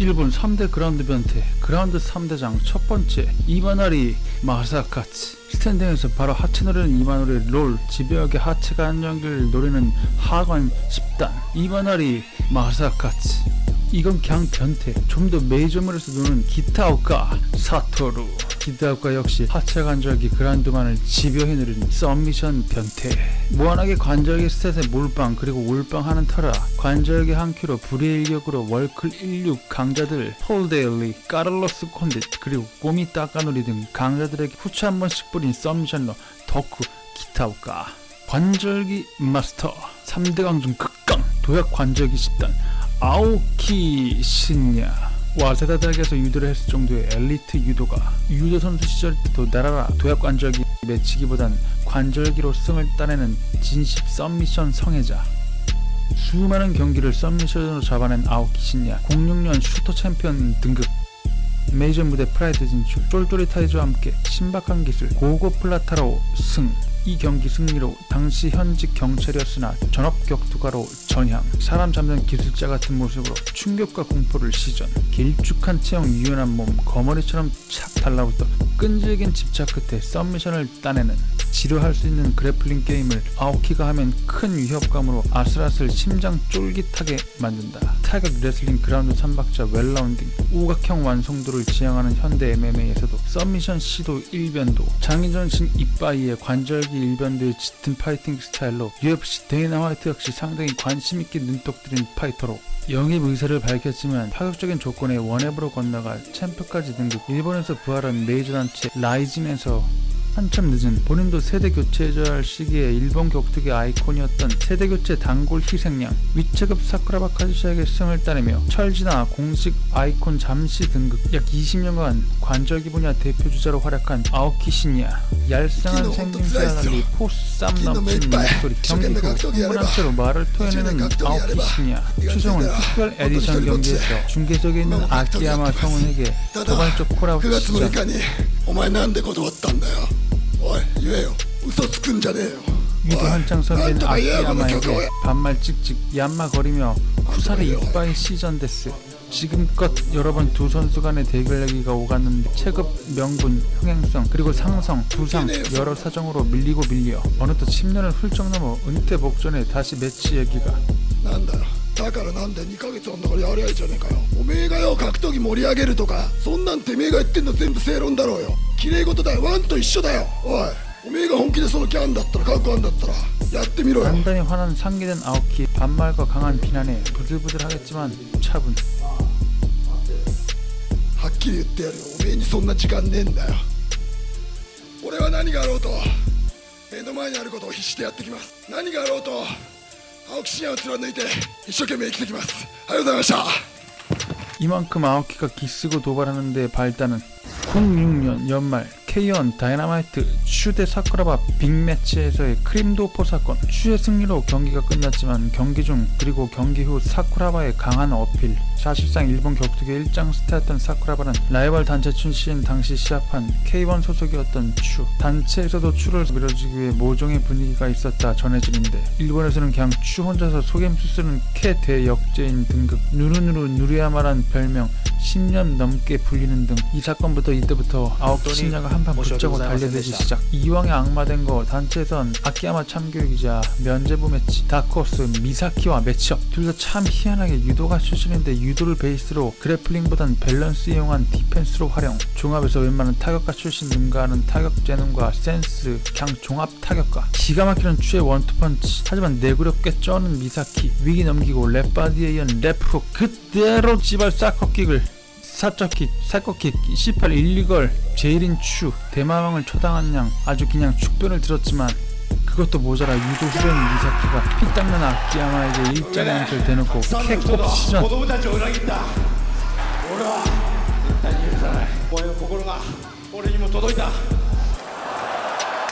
일본 3대 그라운드 변태 그라운드 3대장 첫 번째 이바나리 마사카츠. 스탠딩에서 바로 하체 노리는 이바나리 롤 집요하게 하체가 안정기를 노리는 하관 10단 이바나리 마사카츠. 이건 그냥 변태. 좀 더 메이저물에서 노는 기타오카 사토루. 기타오카 역시 하체 관절기 그라운드만을 집요히 누리는 썸미션 변태. 무한하게 관절기 스탯에 몰빵 그리고 올빵하는 터라 관절기 한 큐로 불의 일격으로 월클 16 강자들 폴 데일리, 카를로스 콘딧 그리고 꼬미 따까놀이 등 강자들에게 후추 한 번씩 뿌린 썸미션러 덕후 기타오카. 관절기 마스터 3대 강중 극강 도약 관절기 10단 아오키 신야. 와세다닥에서 유도를 했을 정도의 엘리트 유도가 유도 선수 시절 때도 나라라 도약 관절기 매치기보단 관절기로 승을 따내는 진심 썸미션 성애자. 수많은 경기를 썸미션으로 잡아낸 아오키 신야. 06년 슈터 챔피언 등극, 메이저 무대 프라이드 진출, 쫄쫄이 타이즈와 함께 신박한 기술 고고 플라타로 승. 이 경기 승리로 당시 현직 경찰이었으나 전업 격투가로 전향. 사람 잡는 기술자 같은 모습으로 충격과 공포를 시전. 길쭉한 체형, 유연한 몸, 거머리처럼 착 달라붙어 끈질긴 집착 끝에 썸미션을 따내는 지루할 수 있는 그래플링 게임을 아오키가 하면 큰 위협감으로 아슬아슬 심장 쫄깃하게 만든다. 타격 레슬링 그라운드 3박자 웰라운딩, 우각형 완성도를 지향하는 현대 MMA에서도 썸미션 시도 일변도, 장의전신 이빠이의 관절기 일변도의 짙은 파이팅 스타일로 UFC 데이나 화이트 역시 상당히 관심있게 눈독 들인 파이터로 영입 의사를 밝혔지만 파격적인 조건에 원앱으로 건너가 챔프까지 등극. 일본에서 부활한 메이저 단체 라이진에서 한참 늦은 본인도 세대 교체해줘야 할 시기에 일본 격투기 아이콘이었던 세대 교체 단골 희생양 위체급 사쿠라바 카즈샤에게 승을 따내며 철지나 공식 아이콘 잠시 등극. 약 20년간 관절기 분야 대표주자로 활약한 아오키 신야. 얄쌍한 생김새와 달리 포스 쌈 넘치는 목소리, 경기 후 흥분한 채로 말을 토해내는 아오키 신야. 추성훈 특별 에디션 경기에서 중계석에 있는 아키야마 성훈에게 도발적 콜아웃 시전. お前なんで断ったんだよ。おい言えよ。嘘つくんじゃねえよ。 유도 한창 선배인 아키야마에게 반말 찍찍 얌마거리며 쿠사르 이빠이 시전데스. 지금껏 여러 번 두 선수 간의 대결 얘기가 오갔는데 체급, 명분, 흥행성, 그리고 상성, 부상 여러 사정으로 밀리고 밀려 어느덧 10년을 훌쩍 넘어 은퇴 복전에 다시 매치 얘기가. なんだよ。だからなんで2ヶ月あんだからやりゃいいじゃねえかよ。おめえがよ格闘技盛り上げるとかそんなんてめえが言ってんの全部正論だろうよ。綺麗事だよ。ワンと一緒だよ。おいおめえが本気でその気あんだったら覚悟あんだったらやってみろよ。 단단히 화난 상기된 아오키. 반말과 강한 비난에 부들부들하겠지만 차분. はっきり言ってやるよ。おめえにそんな時間ねえんだよ。俺は何があろうと目の前にあることを必死でやってきます。何があろうと青木真也を貫いて一生懸命生きてきます。ありがとうございました。 이만큼 아오키가 기쓰고 도발하는데 발단은 06년 연말 K1 다이너마이트 슈대 사쿠라바 빅매치에서의 크림도포 사건. 슈의 승리로 경기가 끝났지만 경기 중 그리고 경기 후 사쿠라바의 강한 어필. 사실상 일본 격투기 일장 스타였던 사쿠라바는 라이벌 단체 출신 당시 시합한 K1 소속이었던 슈. 단체에서도 슈를 밀어주기 위해 모종의 분위기가 있었다 전해지는데 일본에서는 그냥 슈 혼자서 속임수 쓰는 캐 대역죄인 등극, 누르누르 누리야마란 별명 10년 넘게 불리는 등 이 사건부터 이때부터 아오키 신야가 한판 붙자고 달려들기 시작. 이왕에 악마된 거 단체에선 아키야마 참교육이자 면제부 매치 다크호스 미사키와 매치업. 둘 다 참 희한하게 유도가 출신인데 유도를 베이스로 그래플링보단 밸런스 이용한 디펜스로 활용. 종합에서 웬만한 타격가 출신 능가하는 타격 재능과 센스, 그냥 종합 타격가. 기가 막히는 추의 원투펀치. 하지만 내구력 꽤 쩌는 미사키. 위기 넘기고 랩바디에 이은 랩훅 그대로 지발 사커킥을 사적킥, 살커킥, 18 일리걸, 제일인 추, 대마왕을 처당한 양. 아주 그냥 축변을 들었지만 그것도 모자라 유도 후배인 미사키가 피 닦는 아키야마에게 일자리 한술 대놓고 캣콥 시전.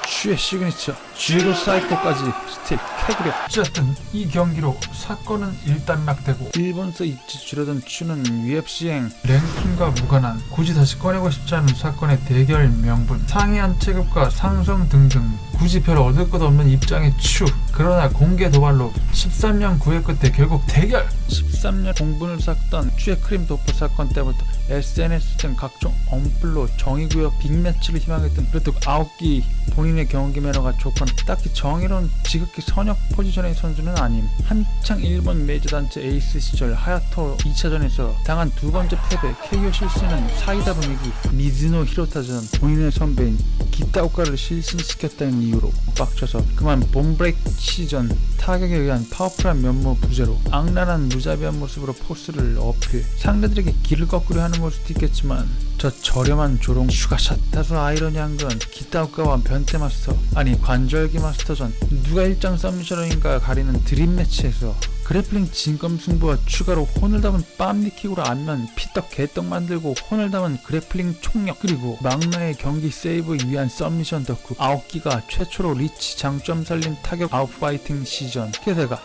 슈의 시그니처 주로 사이코까지 스틸 캐그력. 어쨌든 이 경기로 사건은 일단락되고 일본서 입지 줄여든 추는 UFC행 랭킹과 무관한 굳이 다시 꺼내고 싶지 않은 사건의 대결 명분, 상이한 체급과 상성 등등 굳이 별 얻을 것 없는 입장의 추. 그러나 공개 도발로 13년 구애 끝에 결국 대결. 13년 공분을 삭던 추의 크림 도프 사건 때부터 SNS 등 각종 언플로 정의구역 빅매치를 희망했던 그래도 아오키 본인의 경기 매너가 좋건 딱히 정의로운 지극히 선역 포지션의 선수는 아님. 한창 일본 메이저 단체 에이스 시절 하야토 2차전에서 당한 두 번째 패배 KO 실수는 사이다 분위기 미즈노 히로타전 본인의 선배인 기타오카를 실신시켰다는 이유로 빡쳐서 그만 봄브레이크 시전 타격에 의한 파워풀한 면모 부재로 악랄한 무자비한 모습으로 포스를 어필. 상대들에게 길을 거꾸려 하는 걸 수도 있겠지만 저 저렴한 조롱 슈가샷. 다소 아이러니한 건 기타오카와 변태 마스터 아니 관절기 마스터전 누가 일장 서미셔너인가 가리는 드림 매치에서 그래플링 진검승부와 추가로 혼을 담은 빰니킥으로 안면 피떡 개떡 만들고 혼을 담은 그래플링 총력 그리고 막나의 경기 세이브에 위한 서미션 덕후 아오키가 최초로 리치 장점 살린 타격 아웃파이팅 시전. 게다가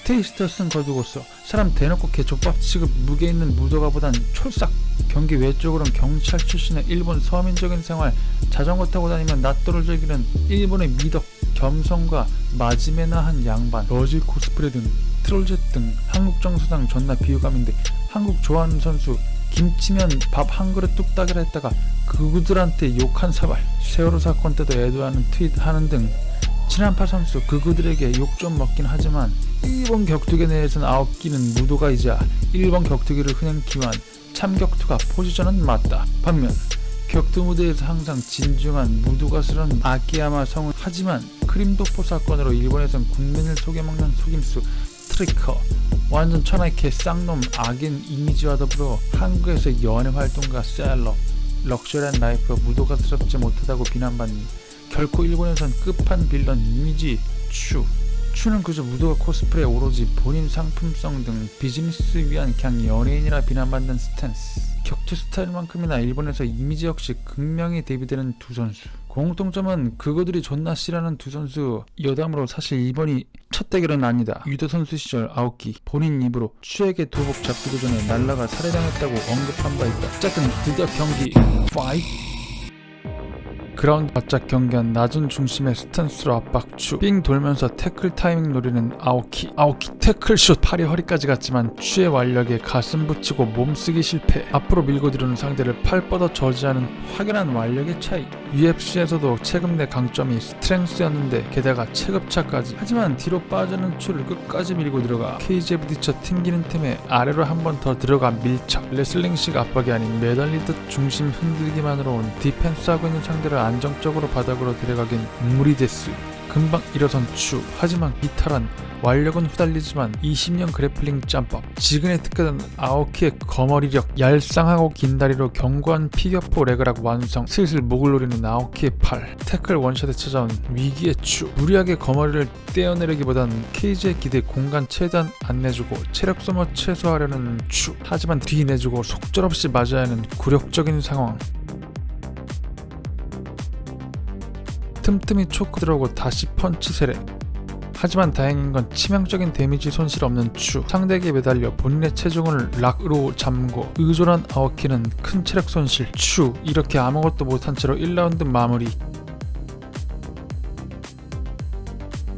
테이스터슨 거두고서 사람 대놓고 개족밥 취급 무게 있는 무도가보단 촐싹. 경기 외적으로는 경찰 출신의 일본 서민적인 생활 자전거 타고 다니면 낫도를 즐기는 일본의 미덕 겸손과 마지메나한 양반 러지 코스프레 등 트롤즈 등 한국 정서상 존나 비호감인데 한국 좋아하는 선수 김치면 밥 한 그릇 뚝딱이라 했다가 그구들한테 욕한 사발. 세월호 사건 때도 애도하는 트윗 하는 등 친한파 선수 그구들에게 욕 좀 먹긴 하지만 일본 격투기 내에서는 아홉기는 무도가이자 일본 격투기를 흔행 기환 참격투가 포지션은 맞다. 반면 격투 무대에서 항상 진중한 무도가스러운 아키야마 성은 하지만 크림도포 사건으로 일본에선 국민을 속여먹는 속임수 트리커 완전 천하의 개 쌍놈 악인 이미지와 더불어 한국에서 연애 활동가 셀럽 럭셔리한 라이프가 무도가스럽지 못하다고 비난받니 결코 일본에선 끝판 빌런 이미지 추는 그저 무도가 코스프레 오로지 본인 상품성 등 비즈니스 위한 그냥 연예인이라 비난받는 스탠스. 격투 스타일만큼이나 일본에서 이미지 역시 극명히 대비되는 두 선수. 공통점은 그거들이 존나 씨라는 두 선수 여담으로 사실 이번이 첫 대결은 아니다. 유도 선수 시절 아오키 본인 입으로 추에게 도복 잡기도 전에 날라가 살해당했다고 언급한 바 있다. 어쨌든 드디어 경기 파이트. 그라운드 바짝 경기한 낮은 중심의 스탠스로 압박 추. 삥 돌면서 태클 타이밍 노리는 아오키 태클슛. 팔이 허리까지 갔지만 추의 완력에 가슴 붙이고 몸쓰기 실패. 앞으로 밀고 들어오는 상대를 팔 뻗어 저지하는 확연한 완력의 차이. UFC에서도 체급 내 강점이 스트렝스였는데 게다가 체급차까지. 하지만 뒤로 빠지는 추를 끝까지 밀고 들어가 케이지에 부딪혀 튕기는 틈에 아래로 한 번 더 들어가 밀착. 레슬링식 압박이 아닌 매달리듯 중심 흔들기만으로 디펜스하고 있는 상대를 안정적으로 바닥으로 데려가긴 무리 됐스. 금방 일어선 추. 하지만 비탈한 완력은 후달리지만 20년 그래플링 짬밥 지근에 특화된 아오키의 거머리력 얄쌍하고 긴 다리로 견고한 피겨포 레그락 완성. 슬슬 목을 노리는 아오키의 팔. 태클 원샷에 찾아온 위기의 추. 무리하게 거머리를 떼어내리기보단 케이지의 기대 공간 최대한 안 내주고 체력 소모 최소화하려는 추. 하지만 뒤 내주고 속절없이 맞아야 하는 굴욕적인 상황. 틈틈이 초크 들어오고 다시 펀치 세례. 하지만 다행인 건 치명적인 데미지 손실 없는 추. 상대에게 매달려 본인의 체중을 락으로 잠고 의존한 아오키는 큰 체력 손실. 추 이렇게 아무것도 못한 채로 1라운드 마무리.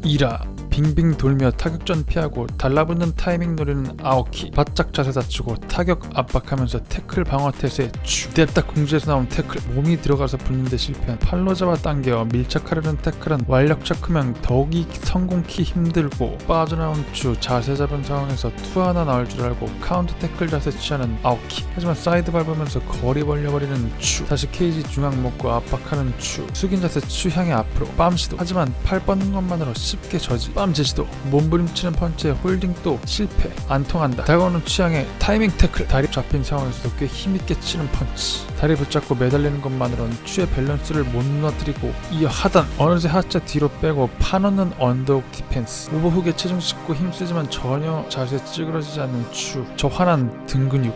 2라 빙빙 돌며 타격전 피하고 달라붙는 타이밍 노리는 아오키. 바짝 자세 낮추고 타격 압박하면서 태클 방어 태세 추. 냅다 공지에서 나온 태클. 몸이 들어가서 붙는데 실패한 팔로 잡아 당겨 밀착하려는 태클은 완력차 크면 더욱이 성공키 힘들고 빠져나온 추. 자세 잡은 상황에서 투 하나 나올 줄 알고 카운터 태클 자세 취하는 아오키. 하지만 사이드 밟으면서 거리 벌려버리는 추. 다시 케이지 중앙 먹고 압박하는 추. 숙인 자세 추 향해 앞으로 빰 시도. 하지만 팔 뻗는 것만으로 쉽게 저지. 빰 제시도. 몸부림치는 펀치에 홀딩 또 실패. 안 통한다. 다가오는 취향의 타이밍 태클. 다리 잡힌 상황에서도 꽤 힘있게 치는 펀치. 다리 붙잡고 매달리는 것만으로는 추의 밸런스를 못 무너뜨리고 이어 하단. 어느새 하체 뒤로 빼고 파놓는 언더옥 디펜스. 오버훅에 체중 싣고 힘쓰지만 전혀 자세 찌그러지지 않는 추. 저 환한 등 근육.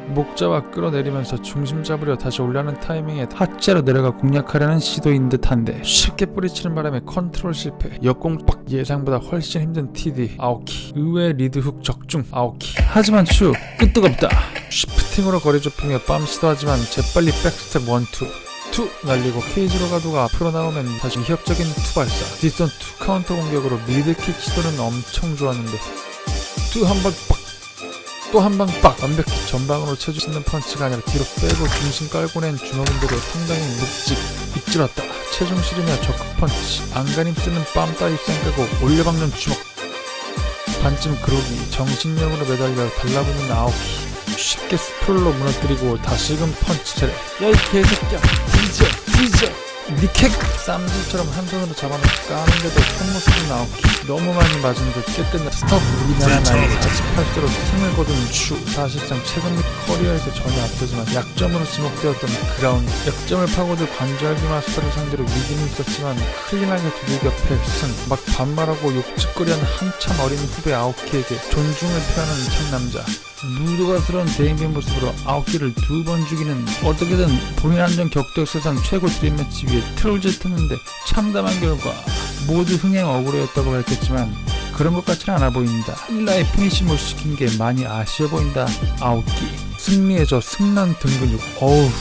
목잡아 끌어내리면서 중심 잡으려 다시 올라가는 타이밍에 하체로 내려가 공략하려는 시도인 듯한데 쉽게 뿌리치는 바람에 컨트롤 실패. 역공박. 예상보다 훨씬 힘든 TD 아오키. 의외의 리드훅 적중 아오키. 하지만 추 끄떡없다. 쉬프팅으로 거리 좁히며 빰 시도하지만 재빨리 백스텝 1, 2 날리고 케이지로 가두가 앞으로 나오면 다시 위협적인 투 발사. 뒷선 투 카운터 공격으로 미드킥 시도는 엄청 좋았는데 투 한 번 빡, 또 한 방 빡. 완벽히 전방으로 쳐줄 수 있는 펀치가 아니라 뒤로 빼고 중심 깔고 낸 주먹인데도 상당히 묵직 빗질었다. 체중 실이며 적극 펀치. 안간힘 쓰는 빰 따위 쌩까고 올려박는 주먹. 반쯤 그러기 정신력으로 매달려 달라붙는 아오키. 쉽게 스프롤로 무너뜨리고 다시금 펀치 차례. 야이 개새끼야, 뒤져 니킥. 쌈질처럼 한 손으로 잡아놓고 까는데도 손모습이 나오기. 너무 많이 맞은 듯 깨끗한 스톱. 우리나라 나이 48세로 승을 거둔 추. 사실상 최근 및 커리어에서 전혀 앞서지만 약점으로 지목되었던 그라운드. 역점을 파고들 관절기 마스터를 상대로 위기는 있었지만 클린하게 두들겨 패승. 막 반말하고 욕짓거리한 한참 어린 후배 아오키에게 존중을 표하는 상남자. 무도가스러운 대인배 모습으로 아오키를 2번 죽이는, 어떻게든 본인 안전 격투 역사상 최고 드림매치 위에 트롤짓 했는데 참담한 결과 모두 흥행 억울했다고 밝혔지만 그런 것 같지는 않아 보인다. 1라의 피니시 못 시킨 게 많이 아쉬워 보인다. 아오키. 승리에 저 승난 등 근육. 어우.